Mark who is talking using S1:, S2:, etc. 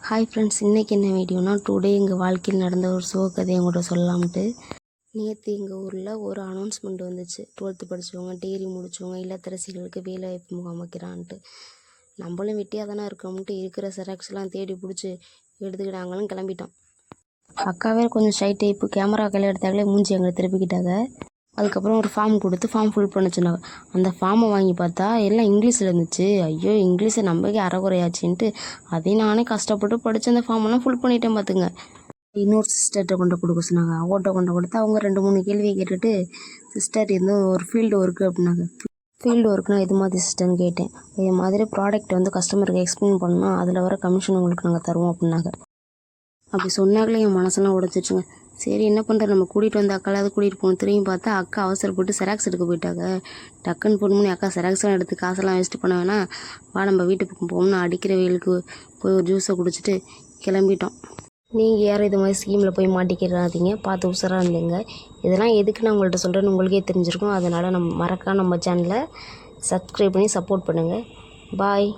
S1: Hi friends, இன்றைக்கி என்ன வீடியோனா today எங்கள் வாழ்க்கையில் நடந்த ஒரு கதையை உங்கள்கிட்ட சொல்லலாம்ட்டு. நேற்று எங்கள் ஊரில் ஒரு அனௌன்ஸ்மெண்ட் வந்துச்சு. 12th படித்தவங்க, டிகிரி முடித்தவங்க, இல்லத்தரசிகளுக்கு வேலை வாய்ப்பு முகாம் வைக்கிறான்ட்டு. நம்மளும் வெட்டியாக தானே இருக்கோம்ட்டு இருக்கிற செராக்ஸ்லாம் தேடி பிடிச்சி எடுத்துக்கிட்டாங்களும் கிளம்பிட்டோம். அக்காவே கொஞ்சம் ஷை டைப்பு, கேமரா கையில் எடுத்தாங்களே மூஞ்சி எங்களை திருப்பிக்கிட்டாங்க. அதுக்கப்புறம் ஒரு ஃபார்ம் கொடுத்து ஃபார்ம் ஃபில் பண்ண சொன்னாங்க. அந்த ஃபார்மை வாங்கி பார்த்தா எல்லாம் இங்கிலீஷில் இருந்துச்சு. ஐயோ, இங்கிலீஷை நம்பக்கே அறகுறையாச்சுன்ட்டு அதையும் நானே கஷ்டப்பட்டு படித்து அந்த ஃபார்மெல்லாம் ஃபுல் பண்ணிட்டேன் பார்த்துங்க. இன்னொரு சிஸ்டர்கிட்ட கொண்டு கொடுக்க சொன்னாங்க. அவங்கள்ட்ட கொண்டு கொடுத்து அவங்க 2-3 கேள்வியை கேட்டுட்டு, சிஸ்டர் ஒரு ஃபீல்டு ஒர்க்கு அப்படின்னாங்க. ஃபீல்டு ஒர்க்னால் எது மாதிரி சிஸ்டர்னு கேட்டேன். இது மாதிரி ப்ராடக்ட் கஸ்டமருக்கு எக்ஸ்பிளைன் பண்ணால் அதில் வர கமிஷன் உங்களுக்கு நாங்கள் தருவோம் அப்படின்னாங்க. அப்படி சொன்னாங்களே என் மனசெல்லாம் உடச்சிச்சுங்க. சரி, என்ன பண்ணுறது, நம்ம கூட்டிகிட்டு வந்த அக்காலாவது கூட்டிகிட்டு போகணும். திரும்பி பார்த்தா அக்கா அவசரப்பட்டு செராக்ஸ் எடுக்க போயிட்டாங்க. டக்குன்னு போகணும்னு அக்கா செராக்ஸ்லாம் எடுத்து காசெல்லாம் வேஸ்ட்டு பண்ண வேணாம், வா நம்ம வீட்டுக்கு போகணும்னு அடிக்கிற வெயிலுக்கு போய் ஒரு ஜூஸை குடிச்சிட்டு கிளம்பிட்டோம். நீங்கள் யாரும் இது மாதிரி ஸ்கீமில் போய் மாட்டிக்கிறாதீங்க, பார்த்து உஷாராக இருந்தீங்க. இதெல்லாம் எதுக்கு நான் உங்கள்கிட்ட சொல்கிறேன்னு உங்களுக்கே தெரிஞ்சிருக்கும். அதனால் நம்ம மறக்காம நம்ம சேனலை சப்ஸ்கிரைப் பண்ணி சப்போர்ட் பண்ணுங்கள். பாய்.